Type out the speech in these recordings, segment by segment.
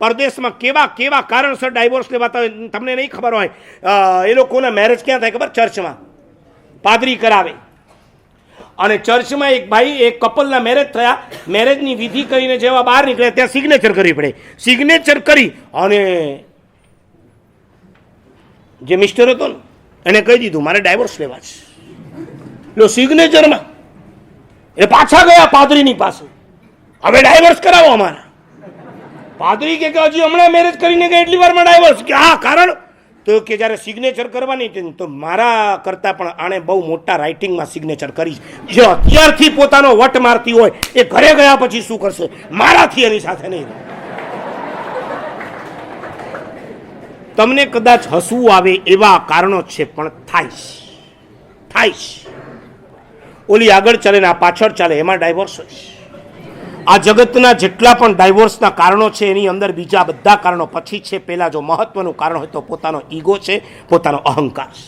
પરદેશમાં કેવા કેવા કારણસર ડાયવોર્સ લેવાતા હોય તમને નહીં ખબર હોય. એ લોકોના મેરેજ ક્યાં થાય ખબર? ચર્ચમાં પાદરી કરાવે. અને ચર્ચમાં એક ભાઈ એક કપલના મેરેજ થયા. મેરેજની વિધિ કરીને જેવા બહાર નીકળ્યા ત્યાં સિગ્નેચર કરવી પડે. સિગ્નેચર કરી અને જે મિસ્ટર હતો ને એને કહી દીધું મારે ડાયવોર્સ લેવા છે. લો સિગ્નેચરમાં એ પાછા ગયા પાદરીની પાસે, હવે ડાયવોર્સ કરાવો અમારા. પાદરી કે હજી હમણાં મેરેજ કરીને ગયા એટલી વારમાં ડાયવોર્સ. કે હા કારણ તો કે જ્યારે સિગ્નેચર કરવાની હતી તો મારા કરતાં પણ આણે બહુ મોટા રાઇટિંગમાં સિગ્નેચર કરી. જો અત્યારથી પોતાનો વટ મારતી હોય એ ઘરે ગયા પછી શું કરશે? મારાથી એની સાથે નહીં. તમને કદાચ હસવું આવે એવા કારણો છે પણ થાય. ઓલી આગળ ચાલે ને આ પાછળ ચાલે એમાં ડાયવોર્સ હોય. આ જગતના જેટલા પણ ડાયવોર્સના કારણો છે એની અંદર બીજા બધા કારણો પછી છે. પહેલા જો મહત્વનું કારણ હોય તો પોતાનો ઈગો છે, પોતાનો અહંકાર છે.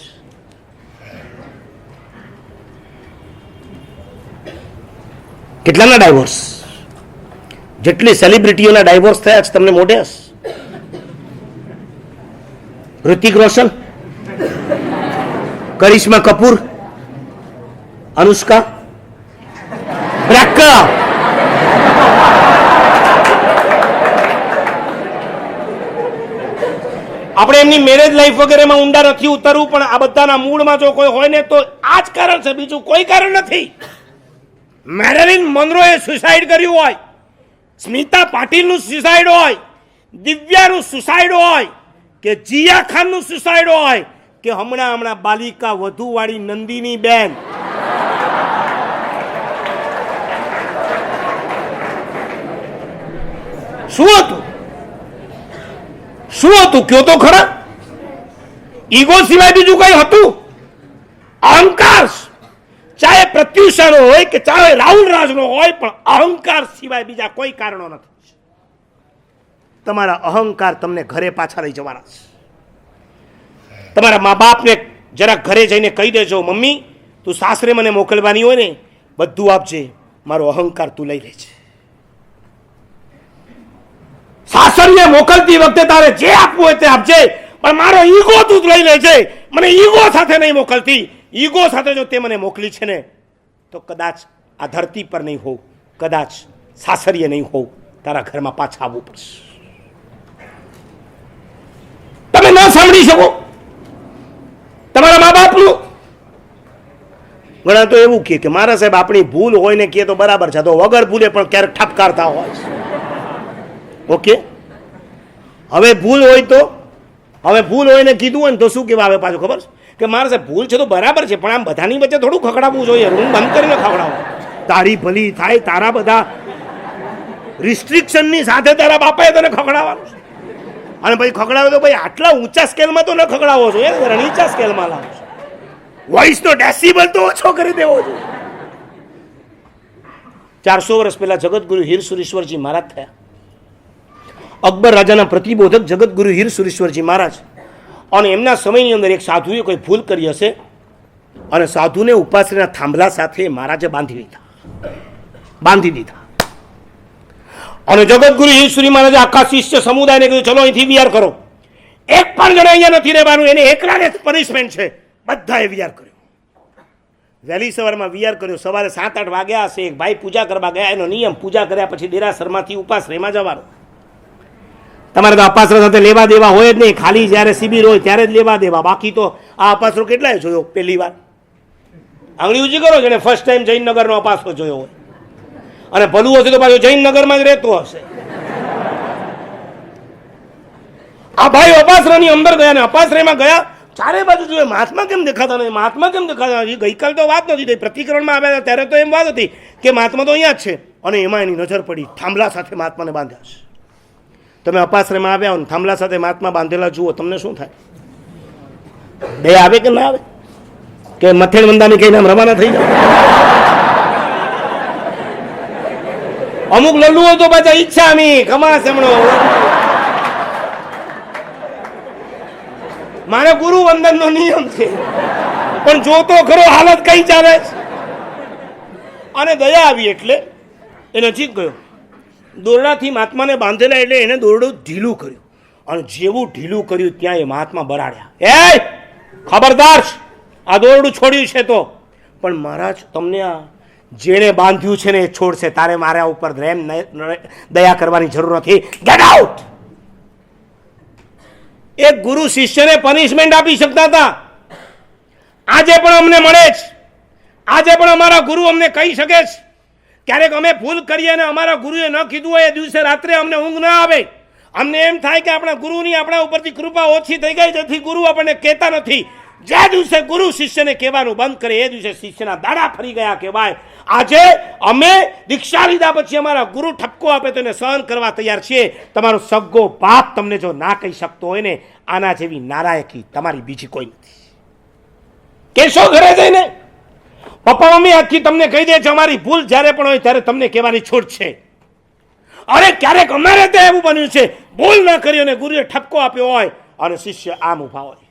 કેટલાના ડાયવોર્સ? જેટલી સેલિબ્રિટીઓના ડાયવોર્સ થયા છે તમને મોઢે હશે. ઋતિક રોશન, કરિશ્મા કપૂર, અનુષ્કા, બ્રેક્કા, આપણે એમની મેરેજ લાઈફ વગેરેમાં ઊંડા નથી ઉતરવું, પણ આ બધાના મૂળમાં જો કોઈ હોય ને તો આ જ કારણ છે, બીજું કોઈ કારણ નથી. મેરિલિન મોનરોએ સુસાઇડ કર્યું હોય, સ્મિતા પાટીલનું સુસાઇડ હોય, દિવ્યાનું સુસાઇડ હોય, કે જીયા ખાનનું સુસાઇડ હોય, કે હમણાં બાલિકા વધુવાળી નંદિની બેન. શું હતું કયો તો ખરા? ઈગો સિવાય બીજું કઈ હતું? અહંકાર. ચાહે પ્રત્યુષાનો હોય કે ચાહે રાહુલ રાજનો હોય, પણ અહંકાર સિવાય બીજા કોઈ કારણો નથી. તમારા અહંકાર તમને ઘરે પાછા લઈ જવાના છે. તમારા મા બાપને જરા ઘરે જઈને કહી દેજો, મમ્મી તું સાસરે મને મોકલવાની હોય ને બધું આપજે, મારો અહંકાર તું લઈ લેજે. સાસરીએ મોકલતી વખતે તારે જે આપવું હોય તે આપજે, પણ મારો ઈગો તું લઈ લેજે. મને ઈગો સાથે નહીં મોકલતી. ઈગો સાથે જો તે મને મોકલી છે ને તો કદાચ આ ધરતી પર નહીં હોઉં, કદાચ સાસરીએ નહીં હોઉં, તારા ઘરમાં પાછા આવવું પડશે. તમે ન સાંભળી શકો તમારા મા બાપનું. ઘણા તો એવું કે મારા સાહેબ આપણી ભૂલ હોય ને કે તો બરાબર છે, તો વગર ભૂલે પણ ક્યારેક ઠપકારતા હોય. ઓકે, હવે ભૂલ હોય ને કીધું હોય ને તો શું કહેવા આવે પાછું ખબર છે કે મારા સાહેબ ભૂલ છે તો બરાબર છે, પણ આમ બધાની વચ્ચે થોડું ખખડાવવું જોઈએ. રૂમ બંધ કરીને ખવડાવો, તારી ભલી થાય. તારા બધા રિસ્ટ્રિક્શનની સાથે તારા બાપાએ તને ખખડાવવાનું છે. અને ભાઈ ખખડાવે તો ભાઈ આટલા ઊંચા સ્કેલમાં તો ન ખખડાવો જોઈએ, નીચા સ્કેલમાં લાવો. વોઇસનો ડેસિબલ તો ઓછો કરી દેવો જોઈએ. 400 વર્ષ પહેલા જગતગુરુ હીરસુરેશ્વરજી મહારાજ થયા. અકબર રાજાના પ્રતિબોધક જગતગુરુ હીરસુરેશ્વરજી મહારાજ. અને એમના સમયની અંદર એક સાધુએ કોઈ ભૂલ કરી હશે અને સાધુને ઉપાશ્રીના થાંભલા સાથે મહારાજે બાંધી દીધા. અને જગતગુરુ હીરસુરી મહારાજે આખા શિષ્ય સમુદાયને કહ્યું ચલો અહીંથી વિહાર કરો. એક પણ જણા અહીંયા નથી રહેવાનું, એને એકલાને પનિશમેન્ટ છે. બધાએ વિહાર કર્યો. વહેલી સવારમાં વિહાર કર્યો. સવારે 7-8 વાગ્યા હશે. એક ભાઈ પૂજા કરવા ગયા. એનો નિયમ પૂજા કર્યા પછી દેરાસરમાંથી ઉપાશ્રયમાં જવાનું. તમારે તો અપાસરો સાથે લેવા દેવા હોય જ નહીં. ખાલી જ્યારે શિબિર હોય ત્યારે જ લેવા દેવા. બાકી તો આ અપાસરો કેટલાય જોયો પહેલી વાર? આંગળી ઊંચી કરો જેને ફર્સ્ટ ટાઈમ જૈનનગરનો અપાસરો જોયો હોય. અને ભલું હશે તો પાછો જૈનનગરમાં જ રહેતો હશે. આ ભાઈ અપાસરાની અંદર ગયા ને અપાશ્રયમાં ગયા. ચારે બાજુ જોઈએ મહાત્મા કેમ દેખાતા નથી, મહાત્મા કેમ દેખાતા નથી. ગઈકાલ તો વાત નથી થઈ, પ્રતિકરણમાં આવ્યા હતા ત્યારે તો એમ વાત હતી કે મહાત્મા તો અહીંયા જ છે. અને એમાં એની નજર પડી થાંભલા સાથે મહાત્માને બાંધ્યા છે. તમે અપાશ્રયમાં આવ્યા ને થાંભલા સાથે મહાત્મા બાંધેલા જુઓ, તમને શું થાય? દયા આવે કે ના આવે? કે મથેણ મંદાની કહીને આમ રવાના થઈ જાય? અમુક લલ્લુઓ તો પાછા ઈચ્છા નહીં કમાસ એમનો. મારે ગુરુ વંદન નો નિયમ છે, પણ જોતો ખરો હાલત કઈ ચાલે છે. અને દયા આવી એટલે એ નજીક ગયો. દોરડાથી મહાત્માને બાંધેલા એટલે એને દોરડું ઢીલું કર્યું અને જેવું ઢીલું કર્યું ત્યાં એ મહાત્મા બરાડ્યા, એ ખબરદાર, આ દોરડું છોડ્યું છે તો. પણ મહારાજ તમને આ જેણે બાંધ્યું છે ને એ છોડશે, તારે મારા ઉપર દયા કરવાની જરૂર નથી, ગેટ આઉટ. એક ગુરુ શિષ્યને પનિશમેન્ટ આપી શકતા હતા. આજે પણ અમને મળે છે, આજે પણ અમારા ગુરુ અમને કહી શકે છે. ક્યારેક અમે ભૂલ કરીએ અને અમારા ગુરુએ ન કીધું હોય એ દિવસે રાત્રે અમને ઊંઘ ન આવે. અમને એમ થાય કે આપણા ગુરુની આપણા ઉપરથી કૃપા ઓછી થઈ ગઈ, જેથી ગુરુ આપણને કહેતા નથી. જે દિવસે ગુરુ શિષ્યને કહેવાનું બંધ કરે એ દિવસે શિષ્યના દાડા ફરી ગયા કહેવાય. આજે અમે દીક્ષા લીધા પછી અમારા ગુરુ ઠપકો આપે તો એને સહન કરવા તૈયાર છીએ. તમારો સગો બાપ તમને જો ના કહી શકતો હોય ને, આના જેવી નારાયકી તમારી બીજી કોઈ નથી. કહેશો ઘરે જઈને, પપ્પા મમ્મી આખી તમને કહી દે છે અમારી ભૂલ જ્યારે પણ હોય ત્યારે તમને કહેવાની છૂટ છે. અરે ક્યારેક અમારે તો એવું બન્યું છે, ભૂલ ન કરી અને ગુરુએ ઠપકો આપ્યો હોય અને શિષ્ય આમ ઊભા હોય.